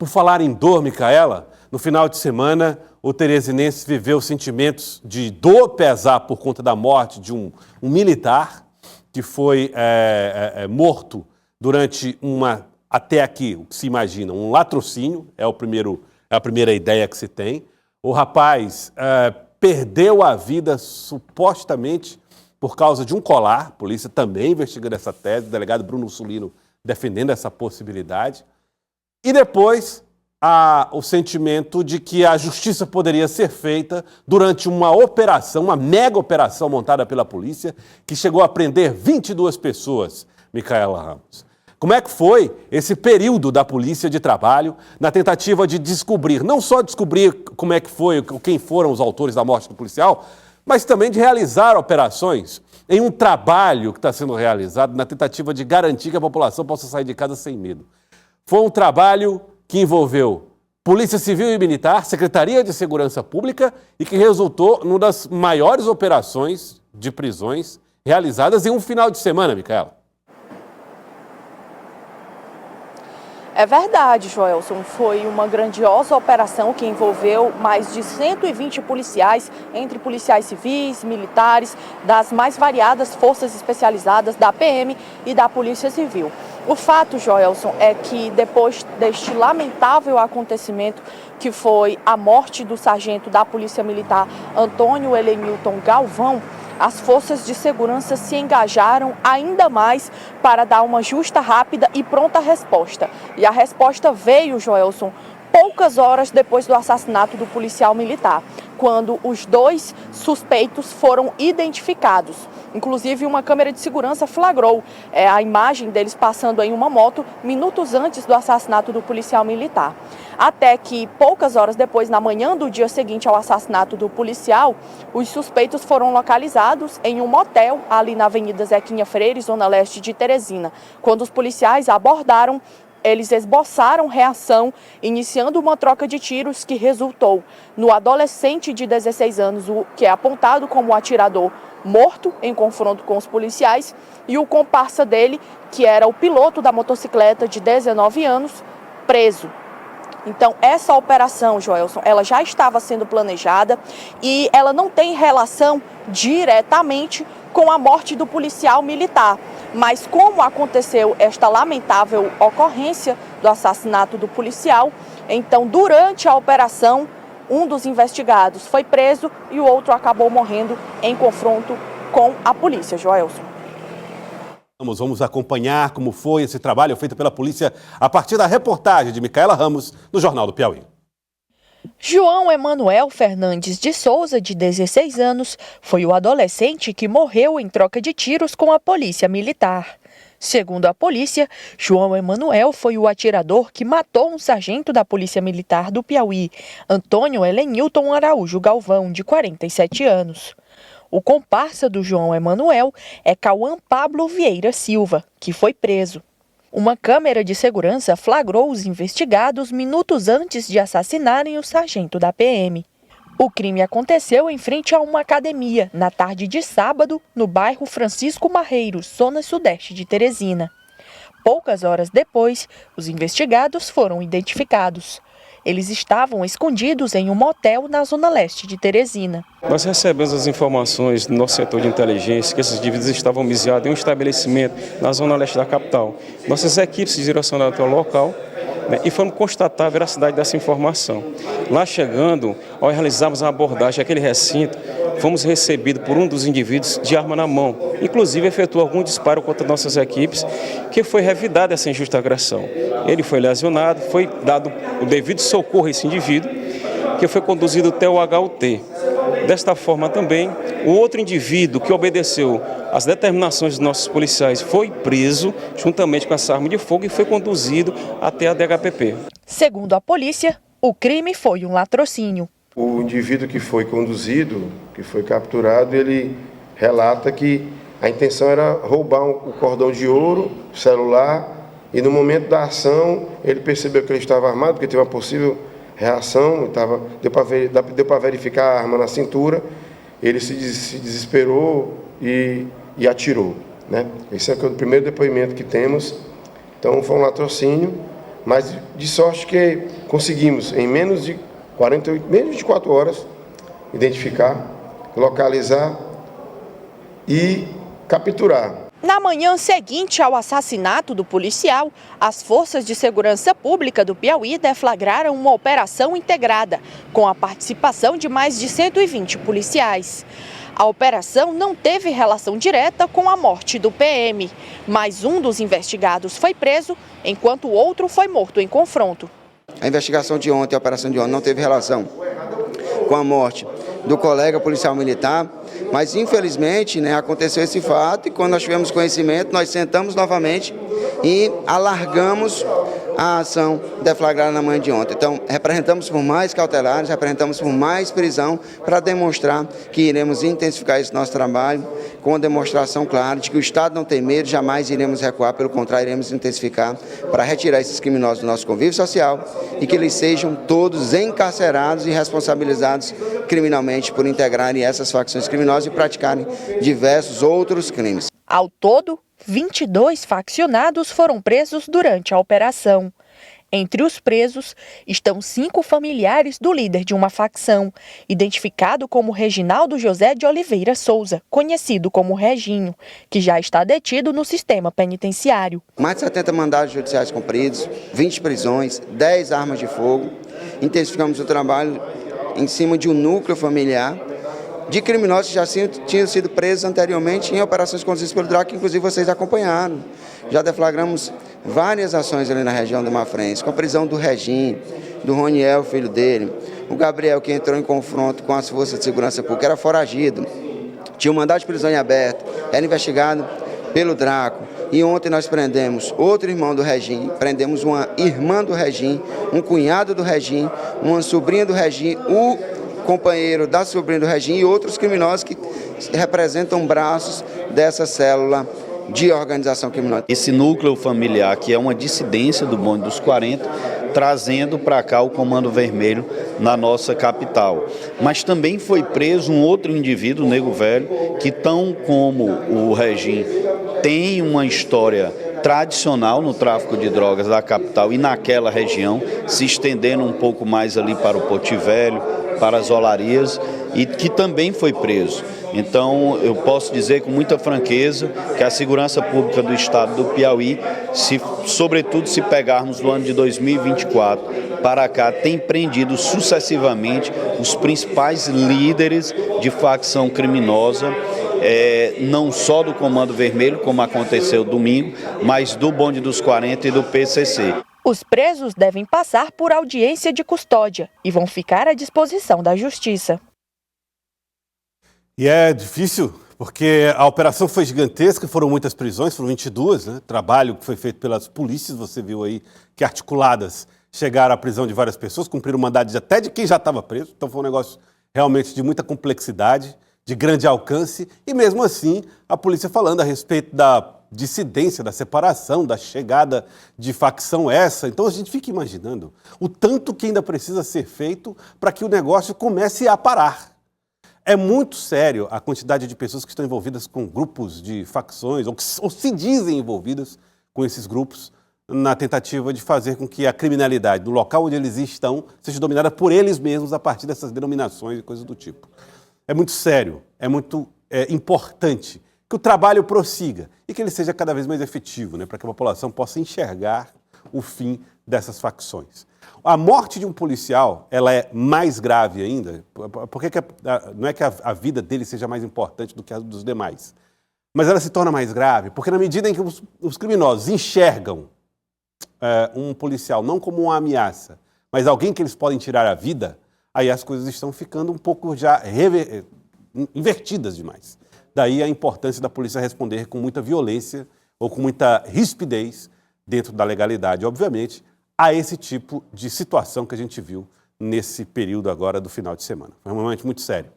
Por falar em dor, Micaela, no final de semana, o teresinense viveu sentimentos de dor, pesar por conta da morte de um militar que foi morto durante até aqui, o que se imagina, um latrocínio, é a primeira ideia que se tem. O rapaz perdeu a vida supostamente por causa de um colar, a polícia também investigando essa tese, o delegado Bruno Sulino defendendo essa possibilidade. E depois, o sentimento de que a justiça poderia ser feita durante uma operação, uma mega operação montada pela polícia, que chegou a prender 22 pessoas, Micaela Ramos. Como é que foi esse período da polícia de trabalho na tentativa de descobrir, não só descobrir como é que foi, quem foram os autores da morte do policial, mas também de realizar operações em um trabalho que está sendo realizado na tentativa de garantir que a população possa sair de casa sem medo. Foi um trabalho que envolveu Polícia Civil e Militar, Secretaria de Segurança Pública e que resultou numa das maiores operações de prisões realizadas em um final de semana, Micaela. É verdade, Joelson. Foi uma grandiosa operação que envolveu mais de 120 policiais, entre policiais civis, militares, das mais variadas forças especializadas da PM e da Polícia Civil. O fato, Joelson, é que depois deste lamentável acontecimento, que foi a morte do sargento da Polícia Militar Antônio Helenilton Galvão, as forças de segurança se engajaram ainda mais para dar uma justa, rápida e pronta resposta. E a resposta veio, Joelson, poucas horas depois do assassinato do policial militar, quando os dois suspeitos foram identificados. Inclusive, uma câmera de segurança flagrou a imagem deles passando em uma moto minutos antes do assassinato do policial militar. Até que, poucas horas depois, na manhã do dia seguinte ao assassinato do policial, os suspeitos foram localizados em um motel ali na Avenida Zequinha Freire, zona leste de Teresina. Quando os policiais abordaram, eles esboçaram reação, iniciando uma troca de tiros que resultou no adolescente de 16 anos, que é apontado como atirador, morto em confronto com os policiais, e o comparsa dele, que era o piloto da motocicleta de 19 anos, preso. Então, essa operação, Joelson, ela já estava sendo planejada e ela não tem relação diretamente com a morte do policial militar. Mas como aconteceu esta lamentável ocorrência do assassinato do policial, então, durante a operação, um dos investigados foi preso e o outro acabou morrendo em confronto com a polícia, Joelson. Vamos acompanhar como foi esse trabalho feito pela polícia a partir da reportagem de Micaela Ramos no Jornal do Piauí. João Emanuel Fernandes de Souza, de 16 anos, foi o adolescente que morreu em troca de tiros com a polícia militar. Segundo a polícia, João Emanuel foi o atirador que matou um sargento da Polícia Militar do Piauí, Antônio Helenilton Araújo Galvão, de 47 anos. O comparsa do João Emanuel é Cauã Pablo Vieira Silva, que foi preso. Uma câmera de segurança flagrou os investigados minutos antes de assassinarem o sargento da PM. O crime aconteceu em frente a uma academia, na tarde de sábado, no bairro Francisco Marreiros, zona sudeste de Teresina. Poucas horas depois, os investigados foram identificados. Eles estavam escondidos em um motel na zona leste de Teresina. Nós recebemos as informações do nosso setor de inteligência que esses indivíduos estavam viziados em um estabelecimento na zona leste da capital. Nossas equipes se direcionaram até o local, e fomos constatar a veracidade dessa informação. Lá chegando, ao realizarmos a abordagem àquele recinto, fomos recebidos por um dos indivíduos de arma na mão. Inclusive, efetuou algum disparo contra nossas equipes, que foi revidada essa injusta agressão. Ele foi lesionado, foi dado o devido socorro a esse indivíduo, que foi conduzido até o HUT. Desta forma também, o outro indivíduo que obedeceu às determinações dos nossos policiais foi preso, juntamente com essa arma de fogo, e foi conduzido até a DHPP. Segundo a polícia, o crime foi um latrocínio. O indivíduo que foi conduzido, que foi capturado, ele relata que a intenção era roubar o cordão de ouro, o celular, e no momento da ação ele percebeu que ele estava armado, porque teve uma possível reação, deu para verificar a arma na cintura, ele se desesperou e atirou, né? Esse é o primeiro depoimento que temos. Então foi um latrocínio, Mas de sorte que conseguimos, em menos de 24 horas, identificar, localizar e capturar. Na manhã seguinte ao assassinato do policial, as forças de segurança pública do Piauí deflagraram uma operação integrada, com a participação de mais de 120 policiais. A operação não teve relação direta com a morte do PM, mas um dos investigados foi preso, enquanto o outro foi morto em confronto. A investigação de ontem, a operação de ontem, não teve relação com a morte do colega policial militar, mas infelizmente, aconteceu esse fato e quando nós tivemos conhecimento, nós sentamos novamente e alargamos a ação deflagrada na manhã de ontem. Então, representamos por mais cautelares, representamos por mais prisão para demonstrar que iremos intensificar esse nosso trabalho com a demonstração clara de que o Estado não tem medo, jamais iremos recuar, pelo contrário, iremos intensificar para retirar esses criminosos do nosso convívio social e que eles sejam todos encarcerados e responsabilizados criminalmente por integrarem essas facções criminosas e praticarem diversos outros crimes. Ao todo, 22 faccionados foram presos durante a operação. Entre os presos estão 5 familiares do líder de uma facção, identificado como Reginaldo José de Oliveira Souza, conhecido como Reginho, que já está detido no sistema penitenciário. Mais de 70 mandados judiciais cumpridos, 20 prisões, 10 armas de fogo. Intensificamos o trabalho em cima de um núcleo familiar de criminosos que já tinham sido presos anteriormente em operações conduzidas pelo DRAC, que inclusive vocês acompanharam. Já deflagramos várias ações ali na região do Mafrense, com a prisão do Reginho, do Roniel, filho dele, o Gabriel, que entrou em confronto com as forças de segurança pública, era foragido, tinha um mandado de prisão em aberto, era investigado pelo Draco. E ontem nós prendemos outro irmão do Reginho, prendemos uma irmã do Reginho, um cunhado do Reginho, uma sobrinha do Reginho, o companheiro da sobrinha do Reginho e outros criminosos que representam braços dessa célula de organização criminosa. Esse núcleo familiar, que é uma dissidência do Bonde dos 40, trazendo para cá o Comando Vermelho na nossa capital. Mas também foi preso um outro indivíduo, o Nego Velho, que tão como o Reginho tem uma história tradicional no tráfico de drogas da capital e naquela região, se estendendo um pouco mais ali para o Poti Velho, para as olarias, e que também foi preso. Então, eu posso dizer com muita franqueza que a segurança pública do estado do Piauí, sobretudo se pegarmos no ano de 2024 para cá, tem prendido sucessivamente os principais líderes de facção criminosa, não só do Comando Vermelho, como aconteceu domingo, mas do Bonde dos 40 e do PCC. Os presos devem passar por audiência de custódia e vão ficar à disposição da Justiça. E é difícil, porque a operação foi gigantesca, foram muitas prisões, foram 22, né? Trabalho que foi feito pelas polícias, você viu aí que articuladas chegaram à prisão de várias pessoas, cumpriram o mandado até de quem já estava preso, então foi um negócio realmente de muita complexidade, de grande alcance, e mesmo assim a polícia falando a respeito da dissidência, da separação, da chegada de facção essa. Então a gente fica imaginando o tanto que ainda precisa ser feito para que o negócio comece a parar. É muito sério a quantidade de pessoas que estão envolvidas com grupos de facções, ou se dizem envolvidas com esses grupos, na tentativa de fazer com que a criminalidade do local onde eles estão seja dominada por eles mesmos a partir dessas denominações e coisas do tipo. É muito sério, é muito importante que o trabalho prossiga e que ele seja cada vez mais efetivo, né, para que a população possa enxergar o fim dessas facções. A morte de um policial, ela é mais grave ainda, porque não é que a vida dele seja mais importante do que a dos demais, mas ela se torna mais grave porque na medida em que os criminosos enxergam um policial não como uma ameaça, mas alguém que eles podem tirar a vida, aí as coisas estão ficando um pouco já invertidas demais. Daí a importância da polícia responder com muita violência ou com muita rispidez dentro da legalidade, obviamente, a esse tipo de situação que a gente viu nesse período agora do final de semana. Foi um momento muito sério.